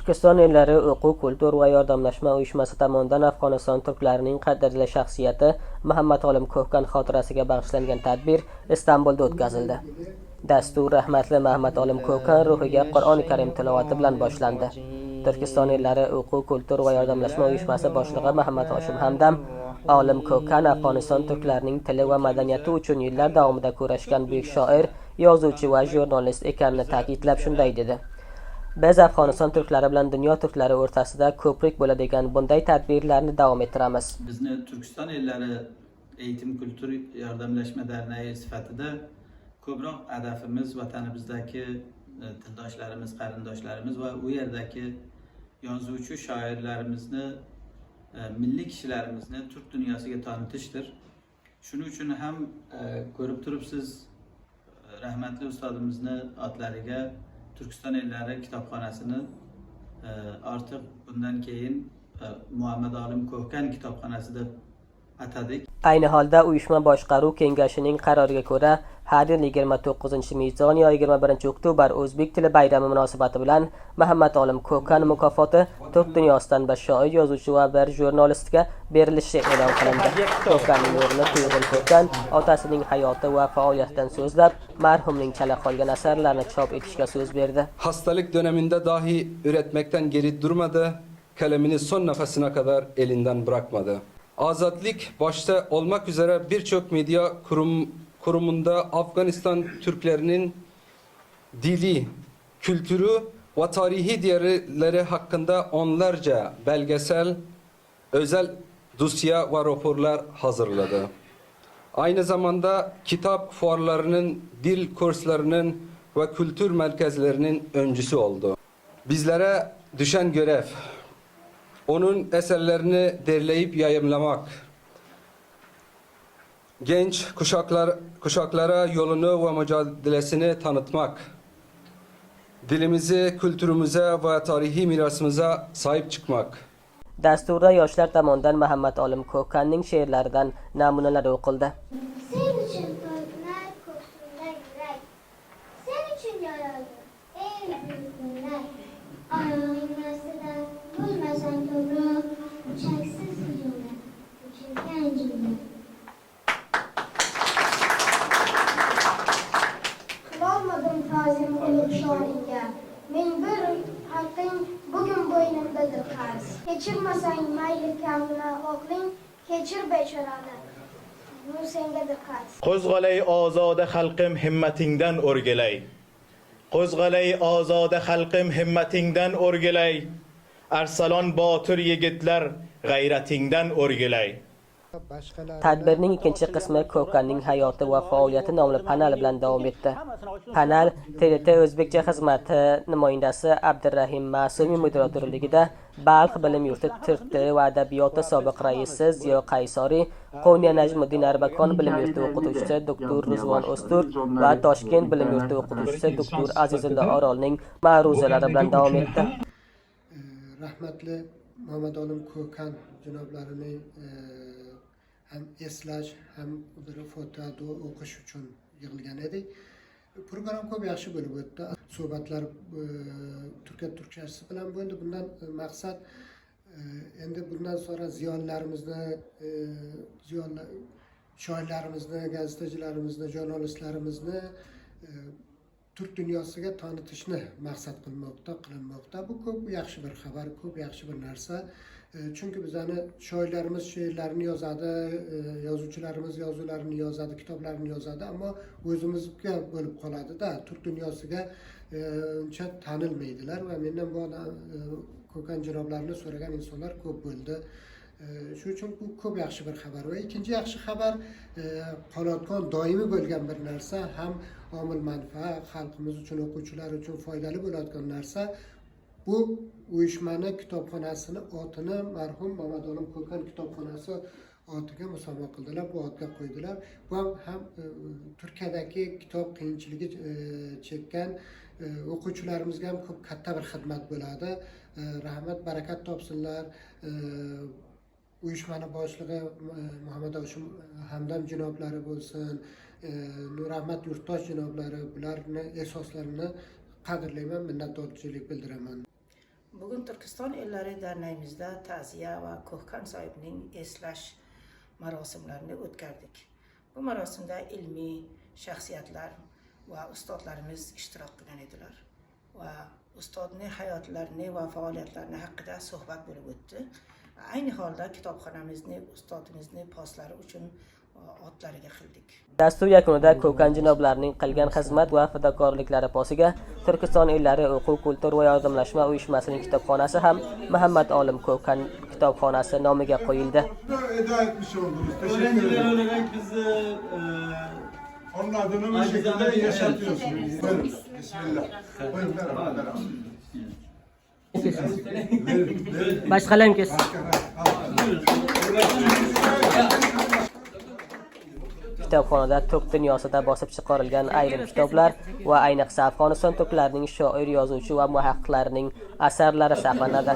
Turkiston Ellari o'quv, kultur va yordamlashma uyushmasi tomonidan Afg'oniston turklarining qadrli shaxsiyati Muhammad Olim Ko'hkan xotirasiga bag'ishlangan tadbir Istanbulda o'tkazildi. Dastur rahmatli Muhammad Olim Ko'hkan ruhiga Qur'oni Karim tilovati bilan boshlandi. Turkiston Ellari o'quv, kultur va yordamlashma uyushmasi boshlig'i Muhammad Hoshim Hamdam Olim Ko'hkan Afg'oniston turklarining tili va madaniyati uchun yillar davomida kurashgan buyuk shoir, yozuvchi va jurnalist ekanini ta'kidlab shunday dedi: Biz Afg'oniston turklari bilan dunyo turklari o'rtasida ko'prik bo'ladigan bunday tadbirlarni davom ettiramiz. Bizni Turkiston Ellari Eğitim Kültür Yordamlashma Derneği sifatida ko'proq hedefimiz vatanimizdagi tildoshlarimiz, qarindoshlarimiz va u yerdagi yozuvchi shoirlarimizni, milliy kishilarimizni turk dunyosiga tanitishdir. Shuning uchun ham ko'rib turibsiz, rahmatli ustozimizni otlariga Turkiston Ellari kitobxonasini artıq bundan keyin Muhammad Olim Ko'hkan kitobxonasi deb atadik. Ayni holda uyushma boshqaruv kengashining qaroriga ko'ra har yil 29-mezon yo 21-oktyabr O'zbek tili bayrami munosabati bilan Muhammad Olim Ko'hkan mukofoti turk dunyosidan bir shoir, yozuvchi va bir jurnalistga berilishi e'lon qilindi. Ko'hkanning o'rni Tuyg'un Ko'hkan otasining hayoti va faoliyatidan so'zlab, marhumning chala qolgan asarlarini chop etishga so'z berdi. Hastalık döneminde dahi üretmekten geri durmadı, kalemini son nefesine kadar elinden bırakmadı. Azadlık başta olmak üzere birçok medya kurumunda Afganistan Türklerinin dili, kültürü ve tarihi değerleri hakkında onlarca belgesel, özel dosya ve raporlar hazırladı. Aynı zamanda kitap fuarlarının, dil kurslarının ve kültür merkezlerinin öncüsü oldu. Bizlere düşen görev, onun eserlerini derleyip yayımlamak, genç kuşaklara yolunu ve mücadelesini tanıtmak, dilimizi, kültürümüze ve tarihi mirasımıza sahip çıkmak. Dasturda yoshlar tomonidan Muhammad Olim Ko'hkanning she'rlaridan namunalar o'qildi. Sen için korklar kokusunda yürek, sen için yaralı ey büyük millet. Ayağın nasıdan bulmasan toprağı, uçaksız hücumlar, uçurken cümle. Kılamadım tazim olup şahinge, men bir hakkın bugün boynumdadır qarz. Kechirmasan mayli kamına oqling, kechir bechorani, bu sengadir qarz. Qo'zg'alay ozoda xalqim himmatingdan o'rgilay. Qo'zg'alay ozoda xalqim himmatingdan o'rgilay. Arsalon botir yigitlar g'ayratingdan o'rgilay. Tadbirning ikkinchi qismi Ko'hkanning hayoti va faoliyati nomli panel bilan davom etdi. Panel TRT O'zbekcha xizmati nimoyandasi Abdurrahim Ma'sumiy moderatorligida Balx bilim yurti turk tili va adabiyoti sobiq raisi Ziyo Qaysoriy, Qo'niya Najmiddin Arbakon bilim yurti o'qituvchisi Doktor Rizvon O'stur va Toshkent bilim yurti o'qituvchisi Doktor Azizulla Orolning ma'ruzalari bilan davom etdi. Rahmatli Muhammad Olim Ko'hkan janoblarini hem eslash hem foto o'qish uchun yig'ilgan edik. Program ko'p yaxshi bo'lib o'tdi. Suhbatlar Turkiya turkchasi bilan bo'ldi. Bundan maqsad endi bundan sonra ziyonlarimizni, shoirlarimizni, gazetachilarimizni, jurnalistlarimizni Türk dünyasıga tanıtışni maqsad qilinmoqda. Bu ko'p yaxshi bir xabar, ko'p yaxshi bir narsa. Çünkü bizani shoirlarimiz she'rlarini yozadi, yozuvchilarimiz yozuvlarini yozadi, kitoblarini yozadi, ammo o'zimizga bo'lib qoladi-da, Türk dünyasıga uncha tanilmaydilar va mendan bu Ko'hkan janoblarini so'ragan insonlar ko'p bo'ldi. Shu uchun bu ko'p yaxshi bir xabar va ikkinchi yaxshi xabar qolayotgan doimiy bo'lgan bir narsa, ham omil manfaat xalqimiz uchun, o'quvchilar uchun foydali bo'layotgan narsa. Bu uyushmani kitobxonasini otini marhum Muhammad Olim Ko'hkan kitobxonasi otiga musobaqa qildilar, bu otga qo'ydilar. Bu ham Turkiyadagi kitob qiyinchiligi chekkan o'quvchilarimizga ham ko'p katta bir xizmat bo'ladi. Rahmat, barakat topsinlar. Uyushmani boshlig'i Muhammad Hoshim Hamdam janoblari bo'lsin, Nurahmat Yurtdosh janoblari, bularni esoslarini qadrlayman, minnatdorchilik bildiraman. Bugun Turkiston ellari derneğimizde ta'ziya va Ko'hkan sohibning eslash marosimlarini o'tkazdik. Bu marosimda ilmiy shaxsiyatlar va ustozlarimiz ishtirok qilgan edilar va ustozning hayotlarini va faoliyatlarini haqida suhbat bo'lib o'tdi. Ayni holda kitobxonamizni ustozimizni postlari uchun otlariga qildik. Dastur yakunida Ko'hkan janoblarining qilgan xizmat va fidokorliklari posiga Turkiston ellari o'quv, kultur va yordamlashma uyushmasining kitobxonasi ham Muhammad Olim Ko'hkan kitobxonasi nomiga qo'yildi. Eda etmiş oldunuz. Teşekkür Öğrenciler ederim. olarak biz Onun adını bu şekilde yaşatıyorsunuz. Buyurun. Bismillah. Buyurun. Merhaba. Boshqalar kes. Kitobxonada turk dunyosida bosib chiqarilgan ayrim kitoblar va ayniqsa Afg'oniston turklarining shoir, yozuvchi va muhaqqiqlarining asarlari saqlanadi.